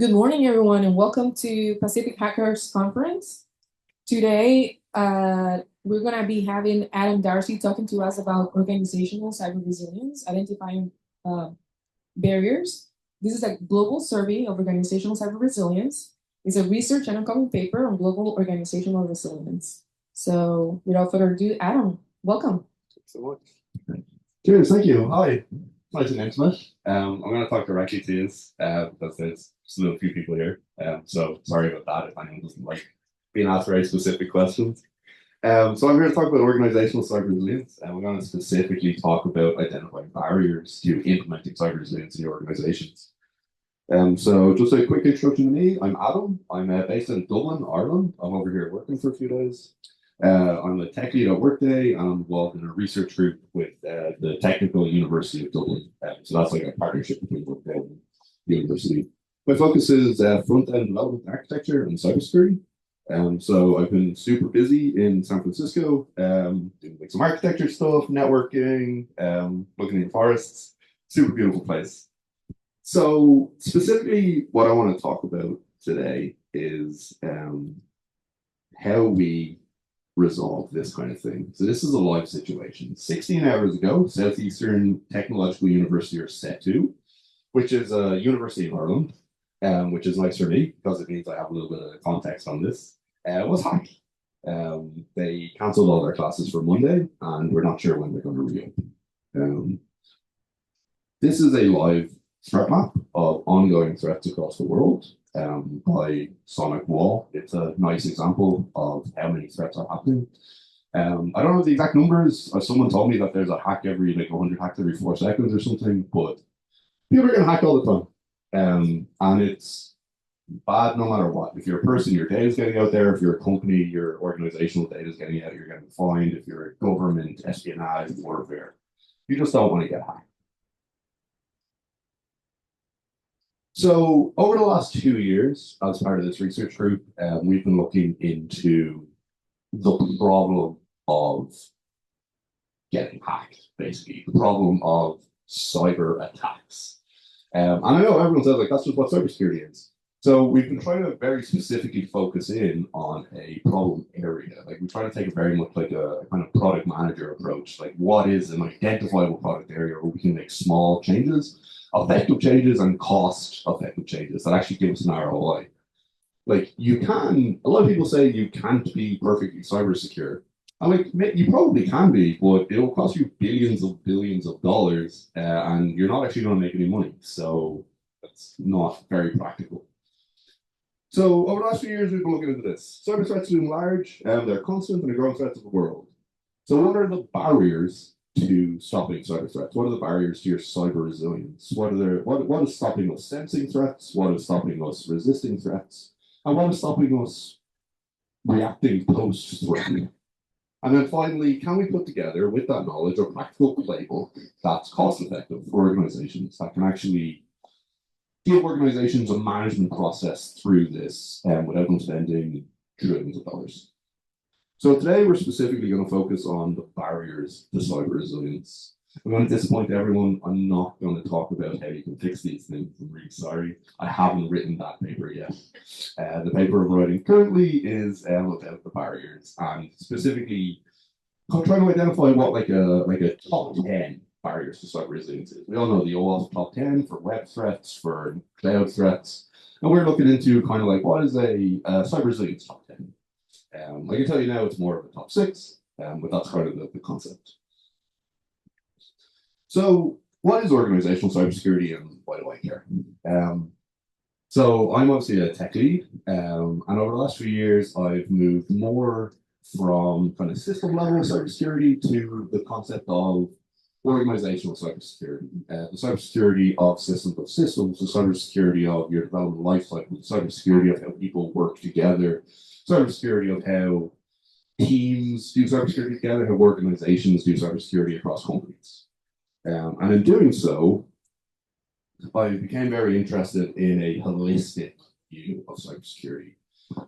Good morning, everyone, and welcome to Pacific Hackers Conference. Today, we're going to be having Adam Darcy talking to us about organizational cyber resilience, identifying barriers. This is a global survey of organizational cyber resilience. It's a research and ongoing paper on global organizational resilience. So, without further ado, Adam, welcome. Thanks so much. Cheers, thank you. Hi, nice and intimate. I'm going to talk directly to you because there's still a few people here. So sorry about that if anyone doesn't like being asked very specific questions. So I'm here to talk about organizational cyber resilience, and we're going to specifically talk about identifying barriers to implementing cyber resilience in your organizations. So just a quick introduction to me. I'm Adam. I'm based in Dublin, Ireland. I'm over here working for a few days. I'm a tech lead at Workday, and I'm involved in a research group with the Technical University of Dublin. So that's like a partnership between Workday and the university. My focus is front-end development architecture and cybersecurity. So I've been super busy in San Francisco, doing like some architecture stuff, networking, looking in forests. Super beautiful place. So specifically, what I want to talk about today is how we resolve this kind of thing. So this is a live situation. 16 hours ago, Southeastern Technological University, or SETU, which is a university in Ireland, which is nice for me because it means I have a little bit of context on this, was hacked. They cancelled all their classes for Monday, and we're not sure when they're going to reopen. This is a live threat map of ongoing threats across the world by Sonic Wall. It's a nice example of how many threats are happening. I don't know the exact numbers. Someone told me that there's a hack every, like 100 hacks every 4 seconds or something, but people are getting hacked all the time. And it's bad no matter what. If you're a person, your data is getting out there. If you're a company, your organizational data is getting out, you're getting fined. If you're a government, espionage, warfare, you just don't want to get hacked. So over the last 2 years, as part of this research group, we've been looking into the problem of getting hacked, basically, the problem of cyber attacks. And I know everyone says, like, that's just what cybersecurity is. So we've been trying to very specifically focus in on a problem area. Like, we try to take a very much like a kind of product manager approach. Like, what is an identifiable product area where we can make small changes, effective changes, and cost-effective changes that actually give us an ROI. Like, you can, a lot of people say you can't be perfectly cyber secure. And like, you probably can be, but it'll cost you billions of billions of dollars, and you're not actually going to make any money. So that's not very practical. So over the last few years, we've been looking into this. Cyber threats loom large, and they're constant and they're growing threats of the world. So what are the barriers to stopping cyber threats? What are the barriers to your cyber resilience? What is stopping us sensing threats? What is stopping us resisting threats? And what is stopping us reacting post-threat? And then finally, can we put together, with that knowledge, a practical playbook that's cost-effective for organizations that can actually give organizations a management process through this without them spending trillions of dollars? So today we're specifically going to focus on the barriers to cyber resilience. I'm going to disappoint everyone. I'm not going to talk about how you can fix these things. I'm really sorry. I haven't written that paper yet. The paper I'm writing currently is about the barriers, and specifically trying to identify what like a top 10 barriers to cyber resilience is. We all know the OWASP top 10 for web threats, for cloud threats, and we're looking into kind of like what is a cyber resilience top 10. I can tell you now it's more of a top 6, but that's kind of the concept. So what is organizational cybersecurity, and why do I care? So I'm obviously a tech lead, and over the last few years, I've moved more from kind of system level cybersecurity to the concept of organizational cybersecurity, the cybersecurity of systems, the cybersecurity of your development lifecycle, the cybersecurity of how people work together, cybersecurity of how teams do cybersecurity together, how organizations do cybersecurity across companies. And in doing so, I became very interested in a holistic view of cybersecurity.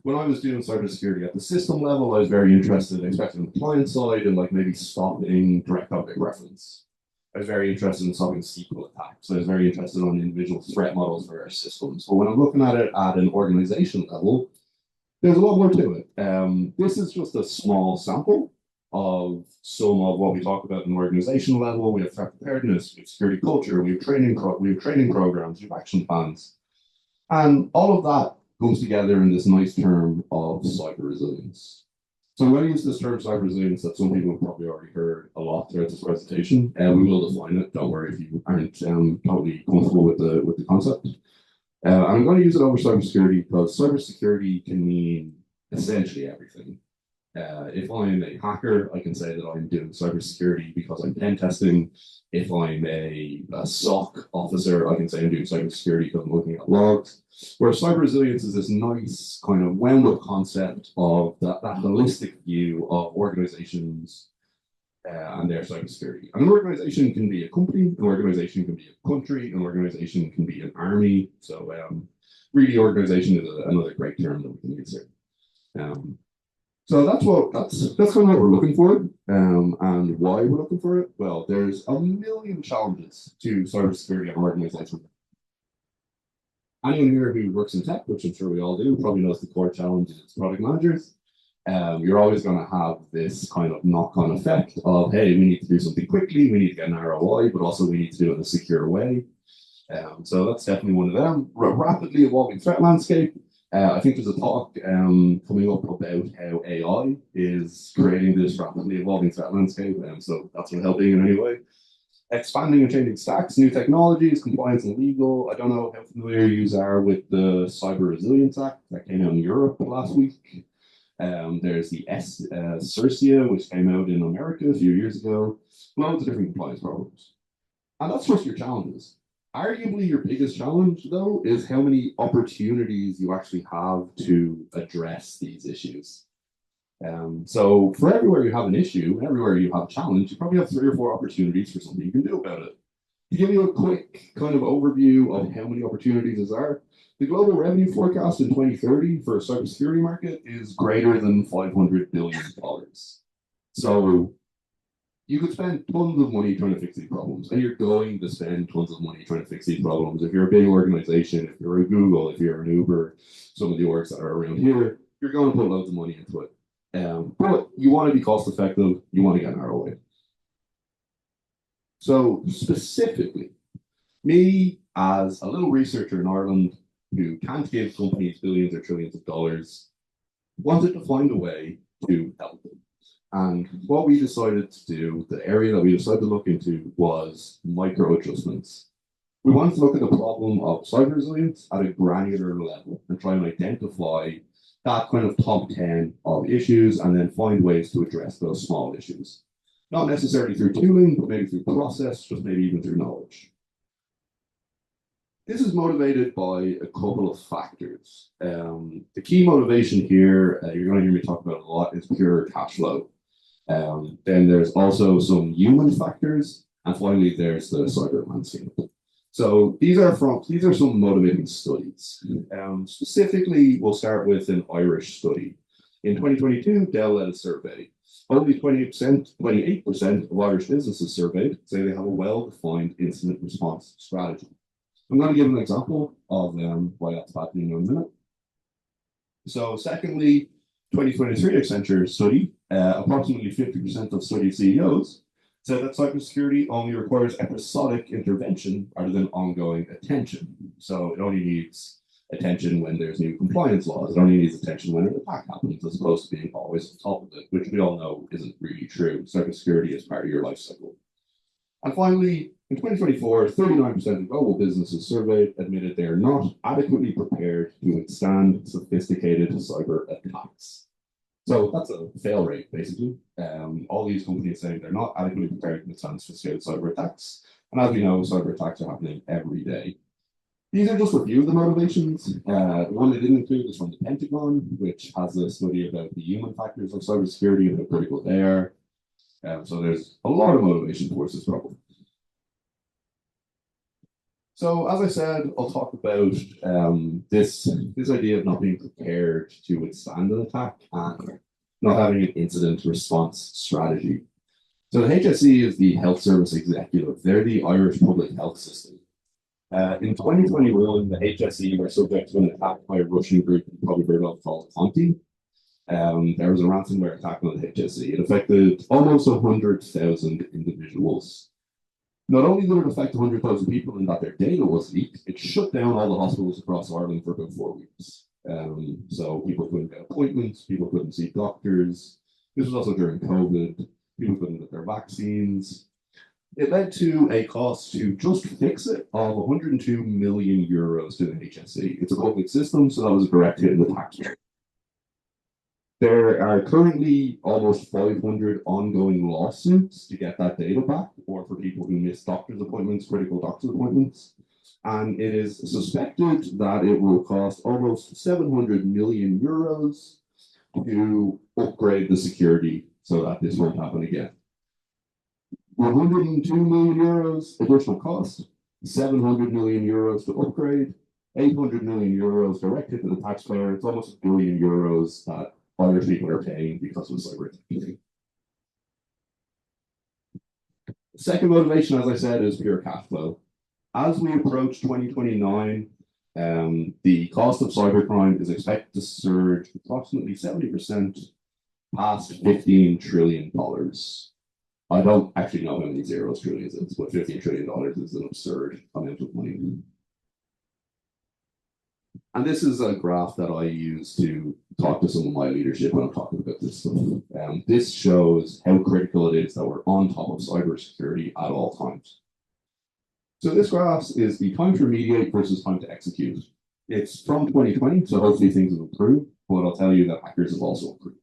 When I was doing cybersecurity at the system level, I was very interested, especially on the client side, in like maybe stopping direct object reference. I was very interested in solving SQL attacks. I was very interested on individual threat models for our systems. But when I'm looking at it at an organization level, there's a lot more to it. This is just a small sample of some of what we talk about in organizational level. We have threat preparedness, we have security culture, we have training programs, we have action plans, and all of that comes together in this nice term of cyber resilience. So I'm going to use this term cyber resilience that some people have probably already heard a lot throughout this presentation, and we will define it. Don't worry if you aren't totally comfortable with the concept. I'm going to use it over cybersecurity because cybersecurity can mean essentially everything. If I'm a hacker, I can say that I'm doing cybersecurity because I'm pen testing. If I'm a SOC officer, I can say I'm doing cybersecurity because I'm looking at logs. Whereas cyber resilience is this nice kind of wound up concept of that holistic view of organizations and their cybersecurity. And an organization can be a company, an organization can be a country, an organization can be an army. So really, organization is another great term that we can use here. So that's kind of what we're looking for, and why we're looking for it. Well, there's a million challenges to cybersecurity in an organization. Anyone here who works in tech, which I'm sure we all do, probably knows the core challenge is product managers. You're always going to have this kind of knock-on effect of, hey, we need to do something quickly, we need to get an ROI, but also we need to do it in a secure way. So that's definitely one of them. Rapidly evolving threat landscape. I think there's a talk coming up about how AI is creating this rapidly evolving threat landscape, so that's not helping in any way. Expanding and changing stacks, new technologies, compliance and legal. I don't know how familiar you are with the Cyber Resilience Act that came out in Europe last week. There's the CERCIA, which came out in America a few years ago. Loads of different compliance problems. And that's just your challenges. Arguably, your biggest challenge, though, is how many opportunities you actually have to address these issues. So for everywhere you have an issue, everywhere you have a challenge, you probably have 3 or 4 opportunities for something you can do about it. To give you a quick kind of overview of how many opportunities there are, the global revenue forecast in 2030 for a cybersecurity market is greater than $500 billion. So you could spend tons of money trying to fix these problems, and you're going to spend tons of money trying to fix these problems. If you're a big organization, if you're a Google, if you're an Uber, some of the orgs that are around here, you're going to put loads of money into it. But you want to be cost effective, you want to get an ROI. So specifically, me as a little researcher in Ireland who can't give companies billions or trillions of dollars, wanted to find a way to help them. And what we decided to do, the area that we decided to look into was micro adjustments. We wanted to look at the problem of cyber resilience at a granular level and try and identify that kind of top 10 of issues and then find ways to address those small issues. Not necessarily through tooling, but maybe through process, just maybe even through knowledge. This is motivated by a couple of factors. The key motivation here, you're going to hear me talk about a lot, is pure cash flow. Then there's also some human factors, and finally there's the cyber landscape. So these are some motivating studies. Specifically, we'll start with an Irish study. In 2022, Dell led a survey. Only 28% of Irish businesses surveyed say they have a well-defined incident response strategy. I'm going to give an example of why that's happening in a minute. So secondly, 2023 Accenture study, approximately 50% of studied CEOs said that cybersecurity only requires episodic intervention rather than ongoing attention. So it only needs attention when there's new compliance laws. It only needs attention when an attack happens, as opposed to being always on top of it, which we all know isn't really true. Cybersecurity is part of your life cycle. And finally, in 2024, 39% of global businesses surveyed admitted they are not adequately prepared to withstand sophisticated cyber attacks. So that's a fail rate, basically. All these companies saying they're not adequately prepared to withstand sophisticated cyber attacks. And as we know, cyber attacks are happening every day. These are just a few of the motivations. The one they didn't include is from the Pentagon, which has a study about the human factors of cybersecurity and how critical they are. So there's a lot of motivation towards this problem. So as I said, I'll talk about this idea of not being prepared to withstand an attack and not having an incident response strategy. So the HSE is the Health Service Executive. They're the Irish public health system. In 2021, the HSE were subject to an attack by a Russian group you probably heard of called Conti. There was a ransomware attack on the HSE. It affected almost 100,000 individuals. Not only did it affect 100,000 people in that their data was leaked, it shut down all the hospitals across Ireland for about 4 weeks. So people couldn't get appointments, people couldn't see doctors. This was also during COVID. People couldn't get their vaccines. It led to a cost to just fix it of 102 million euros to the HSE. It's a public system, so that was a direct hit in the taxpayer. There are currently almost 500 ongoing lawsuits to get that data back, or for people who miss doctor's appointments, critical doctor's appointments. And it is suspected that it will cost almost 700 million euros to upgrade the security so that this won't happen again. 102 million euros additional cost, 700 million euros to upgrade, 800 million euros directed to the taxpayer. It's almost a billion euros that Irish people are paying because of cyber attack. The second motivation, as I said, is pure cash flow. As we approach 2029, the cost of cybercrime is expected to surge approximately 70% past $15 trillion. I don't actually know how many zeros trillions is, but $15 trillion is an absurd amount of money. And this is a graph that I use to talk to some of my leadership when I'm talking about this stuff. This shows how critical it is that we're on top of cybersecurity at all times. So this graph is the time to remediate versus time to execute. It's from 2020, so hopefully things have improved, but I'll tell you that hackers have also improved.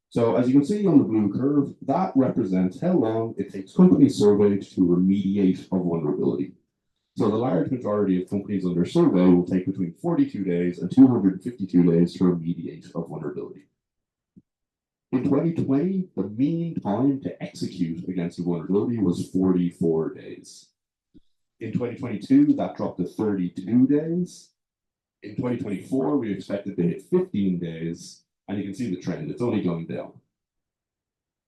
So as you can see on the blue curve, that represents how long it takes companies surveyed to remediate a vulnerability. So the large majority of companies under survey will take between 42 days and 252 days to remediate a vulnerability. In 2020, the mean time to execute against a vulnerability was 44 days. In 2022, that dropped to 32 days. In 2024, we expected to hit 15 days, and you can see the trend, it's only going down.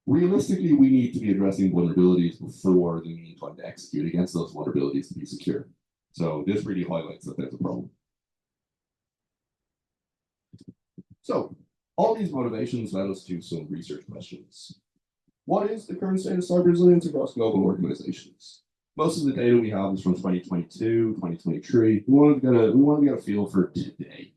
Realistically, we need to be addressing vulnerabilities before the mean time to execute against those vulnerabilities to be secure. So this really highlights that there's a problem. So all these motivations led us to some research questions. What is the current state of cyber resilience across global organizations? Most of the data we have is from 2022, 2023. We wanted to get a feel for today.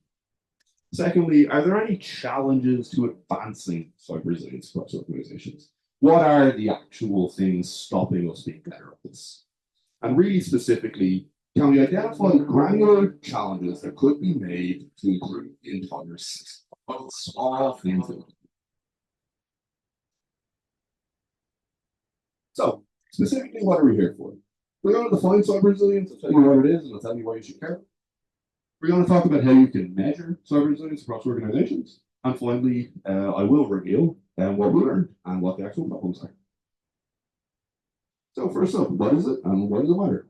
Secondly, are there any challenges to advancing cyber resilience across organizations? What are the actual things stopping us being better at this? And really specifically, can we identify granular challenges that could be made to improve the entire system? What small things that we can do? So, specifically, what are we here for? We're going to define cyber resilience, I'll tell you what it is, and I'll tell you why you should care. We're going to talk about how you can measure cyber resilience across organizations. And finally, I will reveal what we learned and what the actual problems are. So first up, what is it and why does it matter?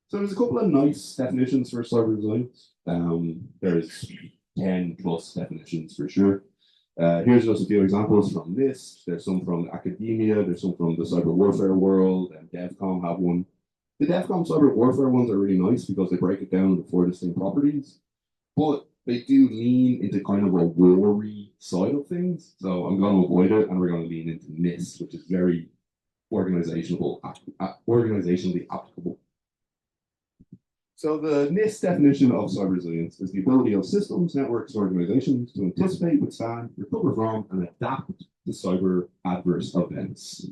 So there's a couple of nice definitions for cyber resilience. There's 10 plus definitions for sure. Here's just a few examples from NIST. There's some from academia. There's some from the cyber warfare world, and DevCom have one. The DEFCON cyber warfare ones are really nice because they break it down into 4 distinct properties, but they do lean into kind of a war-y side of things. So I'm going to avoid it, and we're going to lean into NIST, which is very organizationally applicable. So the NIST definition of cyber resilience is the ability of systems, networks, and organizations to anticipate, withstand, recover from, and adapt to cyber adverse events.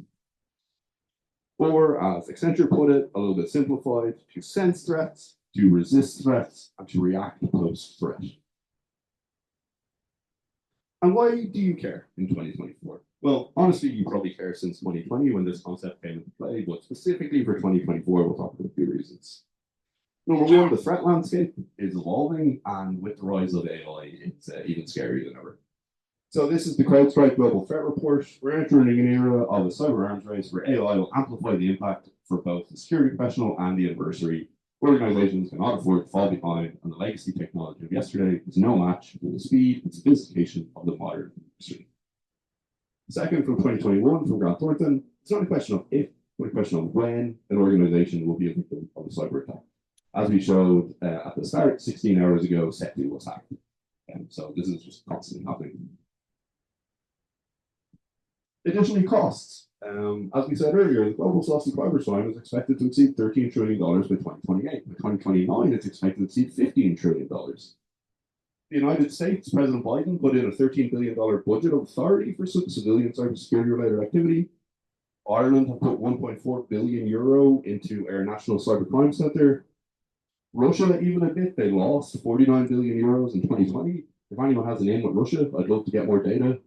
Or, as Accenture put it, a little bit simplified, to sense threats, to resist threats, and to react post-threat. And why do you care in 2024? Well, honestly, you probably care since 2020 when this concept came into play, but specifically for 2024, we'll talk about a few reasons. Number one, the threat landscape is evolving, and with the rise of AI, it's even scarier than ever. So this is the CrowdStrike Global Threat Report. We're entering an era of a cyber arms race where AI will amplify the impact for both the security professional and the adversary. Organizations cannot afford to fall behind, and the legacy technology of yesterday is no match for the speed and sophistication of the modern industry. Second, from 2021, from Grant Thornton, it's not a question of if, but a question of when an organization will be a victim of a cyber attack. As we showed at the start, 16 hours ago, SETI was hacked. And so this is just constantly happening. Additionally, costs. As we said earlier, the global loss in cybercrime is expected to exceed $13 trillion by 2028. By 2029, it's expected to exceed $15 trillion. The United States, President Biden put in a $13 billion budget of authority for civilian cybersecurity related activity. Ireland have put €1.4 billion into our National Cybercrime Centre. Russia even admit they lost €49 billion in 2020. If anyone has an in with Russia, I'd love to get more data.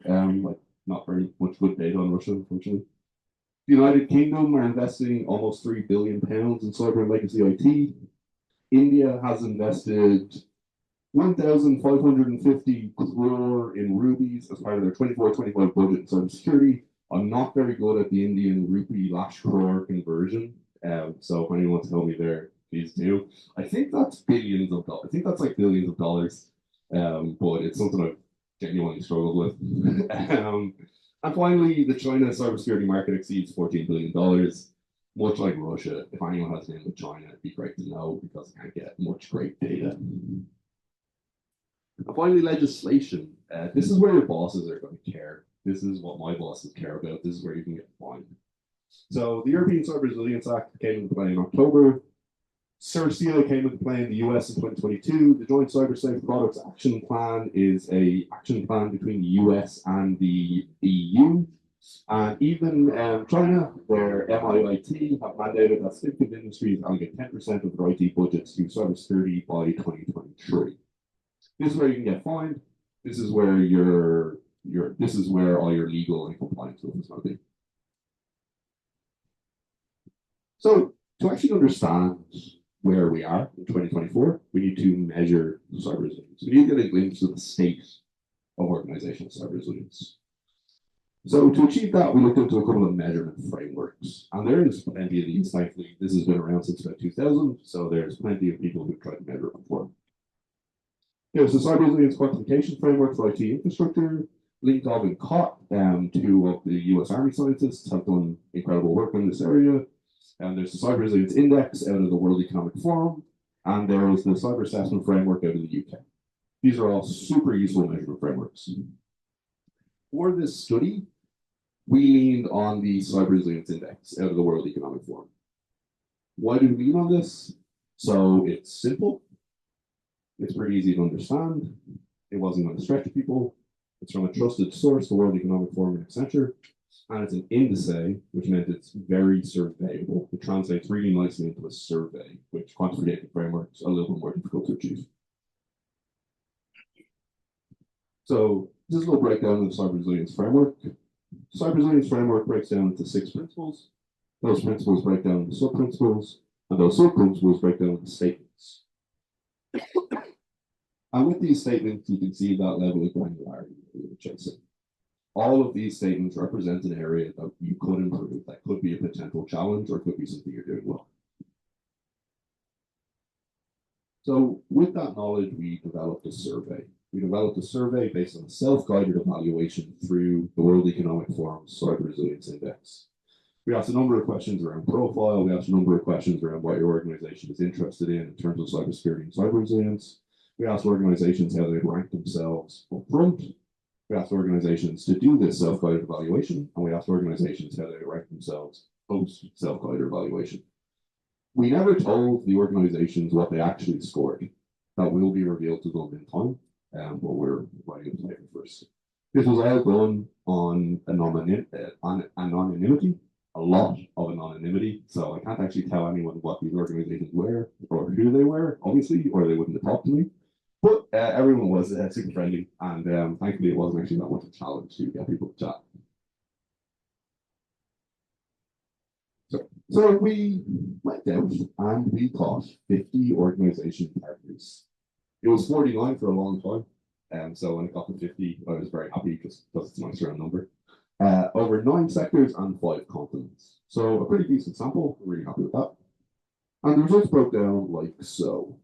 Not very much good data on Russia, unfortunately. The United Kingdom are investing almost £3 billion in cyber and legacy IT. India has invested 1,550 crore in rupees as part of their 24-25 budget in cybersecurity. I'm not very good at the Indian rupee lash crore conversion. So if anyone wants to help me there, please do. I think that's billions of dollars. I think that's like billions of dollars. But it's something I've genuinely struggled with. And finally, the China cybersecurity market exceeds $14 billion. Much like Russia, if anyone has an in with China, it'd be great to know because I can't get much great data. And finally, legislation. This is where your bosses are going to care. This is what my bosses care about. This is where you can get fined. So the European Cyber Resilience Act came into play in October. CERCIA came into play in the US in 2022. The Joint Cyber Safe Products Action Plan is an action plan between the US and the EU. And even China, their MIIT, have mandated that significant industries allocate 10% of their IT budgets to cybersecurity by 2023. This is where you can get fined. This is where this is where all your legal and compliance stuff is going to be. So to actually understand where we are in 2024, we need to measure cyber resilience. We need to get a glimpse of the state of organizational cyber resilience. So to achieve that, we looked into a couple of measurement frameworks. And there is plenty of these, thankfully. This has been around since about 2000, so there's plenty of people who've tried to measure it before. There's the Cyber Resilience Quantification Framework for IT Infrastructure, linked up in COT. Two of the US Army scientists have done incredible work in this area. And there's the Cyber Resilience Index out of the World Economic Forum, and there is the Cyber Assessment Framework out of the UK. These are all super useful measurement frameworks. For this study, we leaned on the Cyber Resilience Index out of the World Economic Forum. Why did we lean on this? So it's simple, it's pretty easy to understand, it wasn't going to stretch people, it's from a trusted source, the World Economic Forum and Accenture, and it's an indice, which meant it's very surveyable. It translates really nicely into a survey, which quantification frameworks are a little bit more difficult to achieve. So this is a little breakdown of the Cyber Resilience Framework. The Cyber Resilience Framework breaks down into 6 principles. Those principles break down into sub-principles, and those sub-principles break down into statements. And with these statements, you can see that level of granularity that we're chasing. All of these statements represent an area that you could improve, that could be a potential challenge or could be something you're doing well. So with that knowledge, we developed a survey. We developed a survey based on a self-guided evaluation through the World Economic Forum's Cyber Resilience Index. We asked a number of questions around profile. We asked a number of questions around what your organization is interested in terms of cybersecurity and cyber resilience. We asked organizations how they rank themselves up front. We asked organizations to do this self-guided evaluation, and we asked organizations how they rank themselves post self-guided evaluation. We never told the organizations what they actually scored. That will be revealed to them in time, but we're writing the paper first. This was all done on anonymity, a lot of anonymity. So I can't actually tell anyone what these organizations were or who they were, obviously, or they wouldn't have talked to me. But everyone was super friendly, and thankfully it wasn't actually that much of a challenge to get people to chat. So we went out and we caught 50 organization partners. It was 49 for a long time, so when it got to 50, I was very happy just because it's a nice round number. Over 9 sectors and 5 continents. So a pretty decent sample, I'm really happy with that. And the results broke down like so.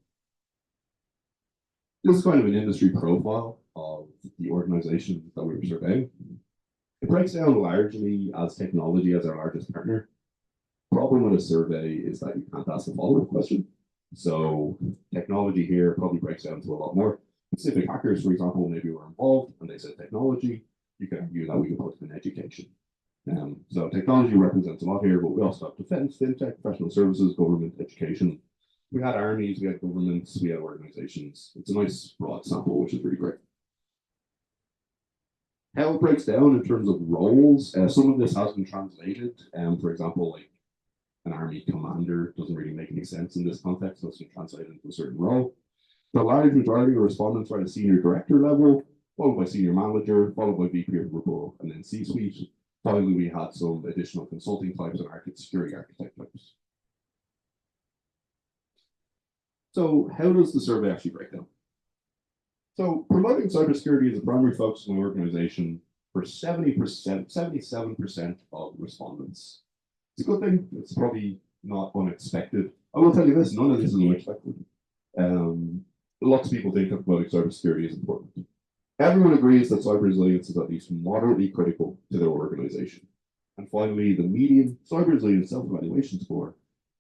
This is kind of an industry profile of the organization that we were surveying. It breaks down largely as technology as our largest partner. Problem with a survey is that you can't ask a follow-up question. So technology here probably breaks down to a lot more. Specific hackers, for example, maybe were involved and they said technology. You can argue that we can put in education. So technology represents a lot here, but we also have defense, fintech, professional services, government, education. We had armies, we had governments, we had organizations. It's a nice broad sample, which is really great. How it breaks down in terms of roles, some of this has been translated. For example, like an army commander doesn't really make any sense in this context, so it's been translated into a certain role. The large majority of respondents are at a senior director level, followed by senior manager, followed by VP of Report, and then C-suite. Finally, we had some additional consulting types and security architect types. So how does the survey actually break down? So promoting cybersecurity is a primary focus of my organization for 70%, 77% of respondents. It's a good thing. It's probably not unexpected. I will tell you this, none of this is unexpected. Lots of people think that promoting cybersecurity is important. Everyone agrees that cyber resilience is at least moderately critical to their organization. And finally, the median cyber resilience self-evaluation score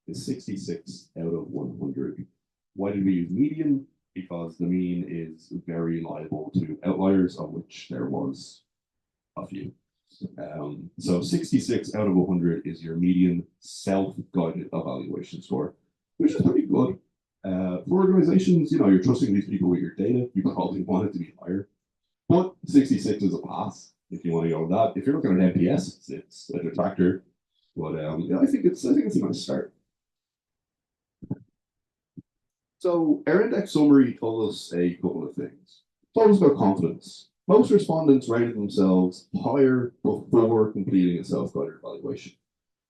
is 66 out of 100. Why did we use median? Because the mean is very liable to outliers, of which there was a few. So 66 out of 100 is your median self-guided evaluation score, which is pretty good. For organizations, you're trusting these people with your data. You probably want it to be higher. But 66 is a pass if you want to go with that. If you're looking at NPS, it's a detractor. But yeah, I think it's a nice start. So our index summary told us a couple of things. It told us about confidence. Most respondents rated themselves higher before completing a self-guided evaluation.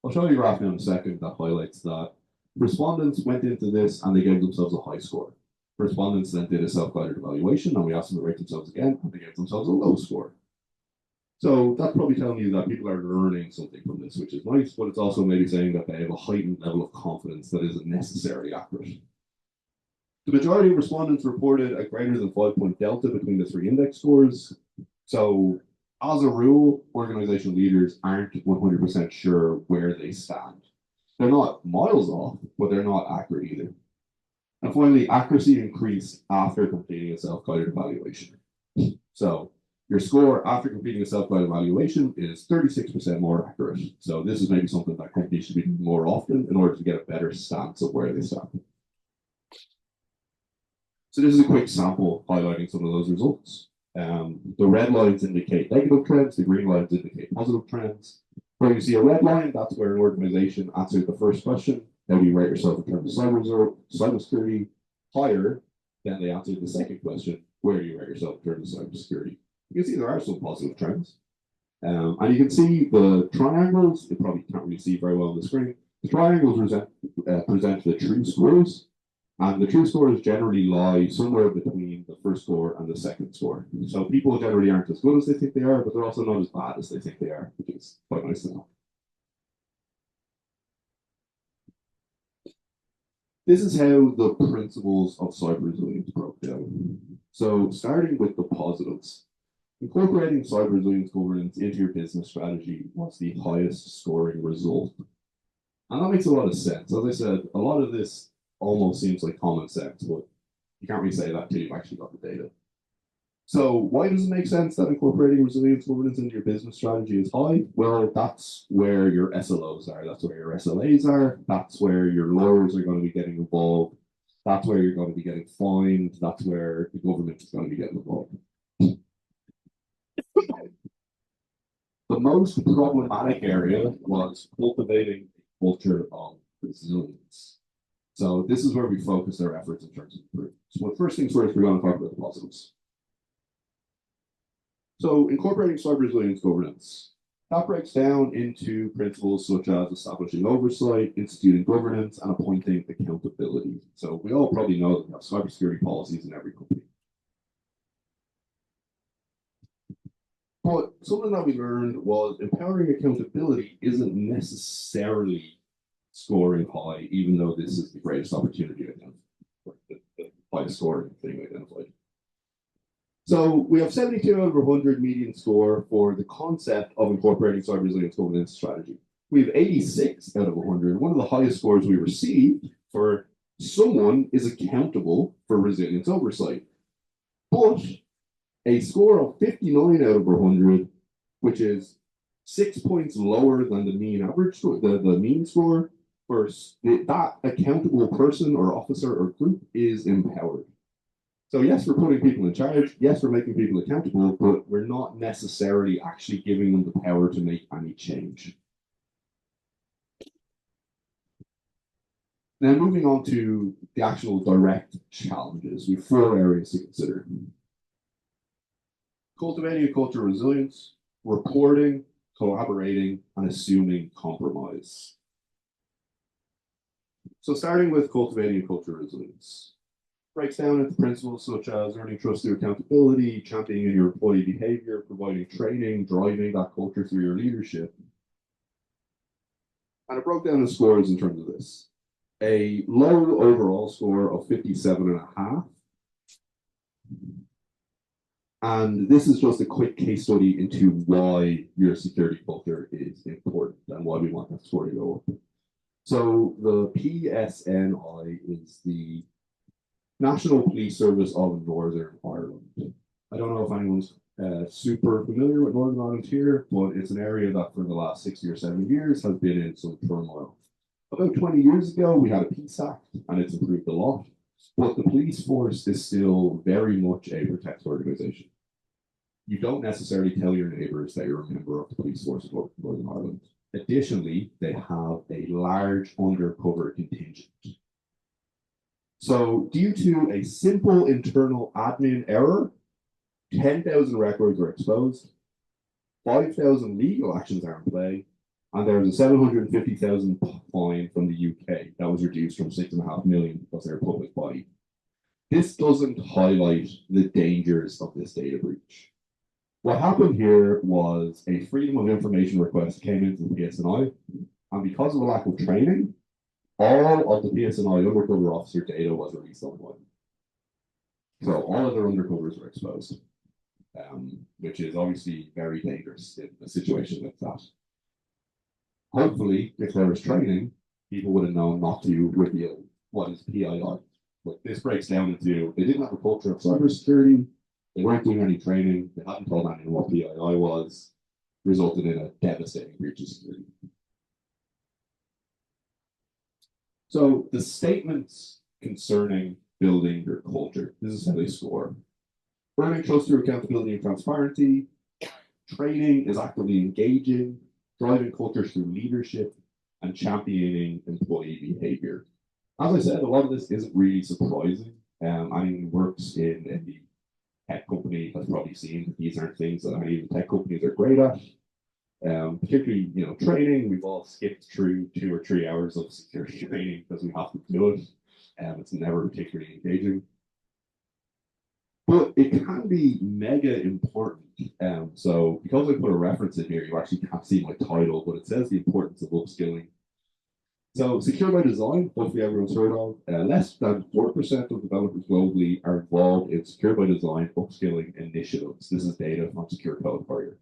I'll show you a graph now in a second that highlights that. Respondents went into this and they gave themselves a high score. Respondents then did a self-guided evaluation and we asked them to rate themselves again and they gave themselves a low score. So that's probably telling you that people are learning something from this, which is nice, but it's also maybe saying that they have a heightened level of confidence that isn't necessarily accurate. The majority of respondents reported a greater than 5-point delta between the three index scores. So as a rule, organization leaders aren't 100% sure where they stand. They're not miles off, but they're not accurate either. And finally, accuracy increased after completing a self-guided evaluation. So your score after completing a self-guided evaluation is 36% more accurate. So this is maybe something that companies should be doing more often in order to get a better stance of where they stand. So this is a quick sample highlighting some of those results. The red lines indicate negative trends, the green lines indicate positive trends. Where you see a red line, that's where an organization answered the first question. How do you rate yourself in terms of cybersecurity? Higher than they answered the second question. Where do you rate yourself in terms of cybersecurity? You can see there are some positive trends. And you can see the triangles. You probably can't really see very well on the screen. The triangles present the true scores. And the true scores generally lie somewhere between the first score and the second score. So people generally aren't as good as they think they are, but they're also not as bad as they think they are, which is quite nice to know. This is how the principles of cyber resilience broke down. So starting with the positives, incorporating cyber resilience governance into your business strategy was the highest scoring result. And that makes a lot of sense. As I said, a lot of this almost seems like common sense, but you can't really say that until you've actually got the data. So why does it make sense that incorporating resilience governance into your business strategy is high? Well, that's where your SLOs are. That's where your SLAs are. That's where your lawyers are going to be getting involved. That's where you're going to be getting fined. That's where the government is going to be getting involved. The most problematic area was cultivating a culture of resilience. So this is where we focus our efforts in terms of improvement. So first things first, we're going to talk about the positives. So incorporating cyber resilience governance. That breaks down into principles such as establishing oversight, instituting governance, and appointing accountability. So we all probably know that we have cybersecurity policies in every company. But something that we learned was empowering accountability isn't necessarily scoring high, even though this is the greatest opportunity identified, the highest scoring thing identified. So we have 72 out of 100 median score for the concept of incorporating cyber resilience governance strategy. We have 86 out of 100. One of the highest scores we received for someone is accountable for resilience oversight. But a score of 59 out of 100, which is 6 points lower than the mean average score, the mean score for that accountable person or officer or group is empowered. So yes, we're putting people in charge. Yes, we're making people accountable, but we're not necessarily actually giving them the power to make any change. Now, moving on to the actual direct challenges, we have 4 areas to consider. Cultivating a culture of resilience, reporting, collaborating, and assuming compromise. So starting with cultivating a culture of resilience. Breaks down into principles such as earning trust through accountability, championing your employee behavior, providing training, driving that culture through your leadership. And it broke down the scores in terms of this. A low overall score of 57.5. And this is just a quick case study into why your security culture is important and why we want that score to go up. So the PSNI is the National Police Service of Northern Ireland. I don't know if anyone's super familiar with Northern Ireland here, but it's an area that for the last 60 or 70 years has been in some turmoil. About 20 years ago, we had a Peace Act, and it's improved a lot. But the police force is still very much a protect organization. You don't necessarily tell your neighbours that you're a member of the police force of Northern Ireland. Additionally, they have a large undercover contingent. So due to a simple internal admin error, 10,000 records were exposed, 5,000 legal actions are in play, and there was a 750,000 fine from the UK that was reduced from 6.5 million because they're a public body. This doesn't highlight the dangers of this data breach. What happened here was a freedom of information request came into the PSNI, and because of a lack of training, all of the PSNI undercover officer data was released online. So all of their undercovers were exposed, which is obviously very dangerous in a situation like that. Hopefully, if there was training, people would have known not to reveal what is PII. But this breaks down into they didn't have a culture of cybersecurity, they weren't doing any training, they hadn't told anyone what PII was, resulted in a devastating breach of security. So the statements concerning building your culture, this is how they score. Earning trust through accountability and transparency. Training is actively engaging, driving culture through leadership, and championing employee behavior. As I said, a lot of this isn't really surprising. Anyone who works in a tech company has probably seen that these aren't things that any of the tech companies are great at. Particularly, training, we've all skipped through 2 or 3 hours of security training because we have to do it. It's never particularly engaging. But it can be mega important. So because I put a reference in here, you actually can't see my title, but it says the importance of upskilling. So secure by design, hopefully everyone's heard of, less than 4% of developers globally are involved in secure by design upskilling initiatives. This is data from Secure Code Warrior.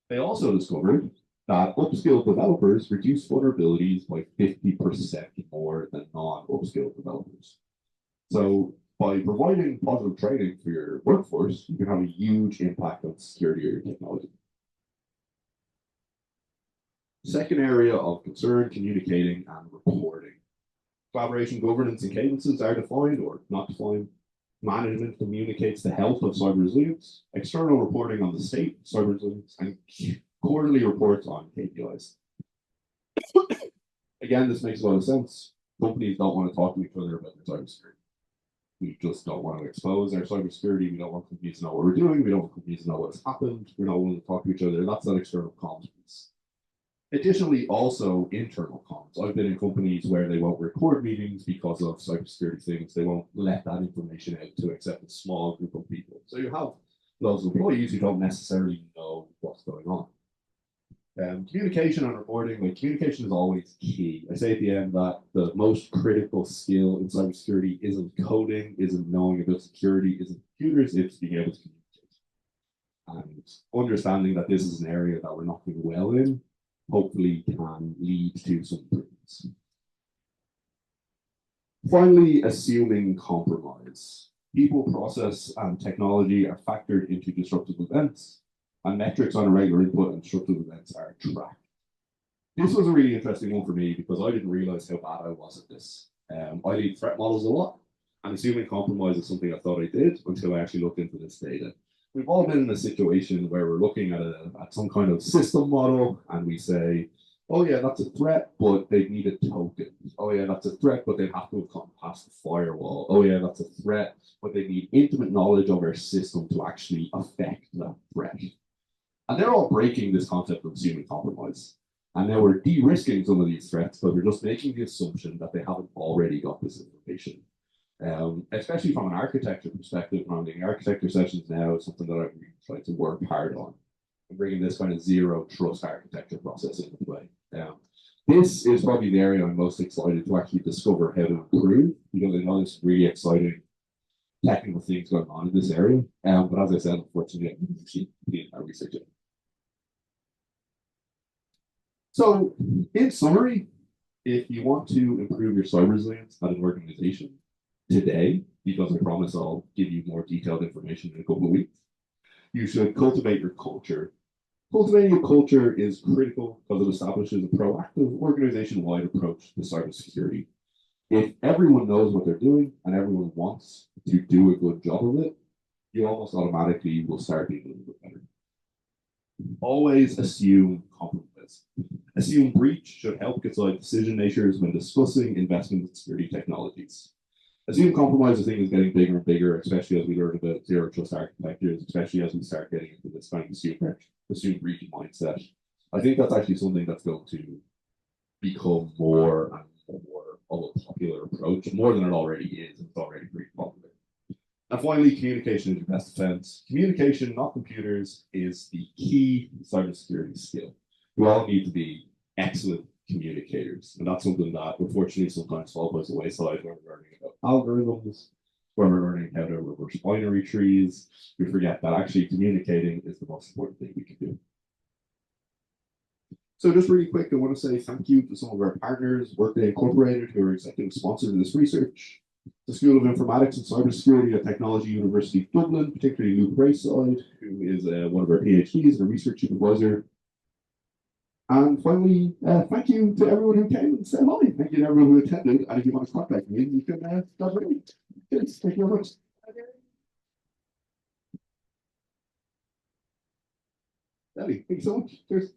They also discovered that upskilled developers reduce vulnerabilities by 50% more than non-upskilled developers. So by providing positive training for your workforce, you can have a huge impact on security of your technology. Second area of concern, communicating and reporting. Collaboration, governance, and cadences are defined or not defined. Management communicates the health of cyber resilience, external reporting on the state of cyber resilience, and quarterly reports on KPIs. Again, this makes a lot of sense. Companies don't want to talk to each other about their cybersecurity. We just don't want to expose our cybersecurity. We don't want companies to know what we're doing. We don't want companies to know what has happened. We're not willing to talk to each other. That's that external comms piece. Additionally, also internal comms. I've been in companies where they won't record meetings because of cybersecurity things. They won't let that information out to except a small group of people. So you have those employees who don't necessarily know what's going on. Communication and reporting, communication is always key. I say at the end that the most critical skill in cybersecurity isn't coding, isn't knowing about security, isn't computers, it's being able to And understanding that this is an area that we're not doing well in, hopefully can lead to some improvements. Finally, assuming compromise. People, process, and technology are factored into disruptive events, and metrics on irregular input and disruptive events are tracked. This was a really interesting one for me because I didn't realize how bad I was at this. I did threat models a lot, and assuming compromise is something I thought I did until I actually looked into this data. We've all been in a situation where we're looking at some kind of system model, and we say, oh yeah, that's a threat, but they need a token. Oh yeah, that's a threat, but they have to have come past the firewall. Oh yeah, that's a threat, but they need intimate knowledge of our system to actually affect that threat. And they're all breaking this concept of assuming compromise. And now we're de-risking some of these threats, but we're just making the assumption that they haven't already got this information. Especially from an architecture perspective, when I'm doing architecture sessions now, it's something that I'm really trying to work hard on. I'm bringing this kind of zero trust architecture process into play. This is probably the area I'm most excited to actually discover how to improve, because I know there's really exciting technical things going on in this area. But as I said, unfortunately, I haven't actually completed my research yet. So, in summary, if you want to improve your cyber resilience at an organization today, because I promise I'll give you more detailed information in a couple of weeks, you should cultivate your culture. Cultivating a culture is critical because it establishes a proactive organization-wide approach to cybersecurity. If everyone knows what they're doing and everyone wants to do a good job of it, you almost automatically will start being a little bit better. Always assume compromise. Assume breach should help guide decision makers when discussing investment in security technologies. Assume compromise, I think, is getting bigger and bigger, especially as we learn about zero trust architectures, especially as we start getting into this kind of assume breach mindset. I think that's actually something that's going to become more and more of a popular approach, more than it already is, and it's already pretty popular. And finally, communication is your best defense. Communication, not computers, is the key cybersecurity skill. We all need to be excellent communicators. And that's something that unfortunately sometimes falls by the wayside when we're learning about algorithms, when we're learning how to reverse binary trees. We forget that actually communicating is the most important thing we can do. So just really quick, I want to say thank you to some of our partners, Workday Incorporated, who are executive sponsors of this research, the School of Informatics and Cybersecurity at Technology University of Dublin, particularly Luke Brayside, who is one of our PhDs and a research supervisor. And finally, thank you to everyone who came and said hi. Thank you to everyone who attended. And if you want to contact me, you can contact me. Yes, thank you very much. Ellie, thank you so much. Cheers.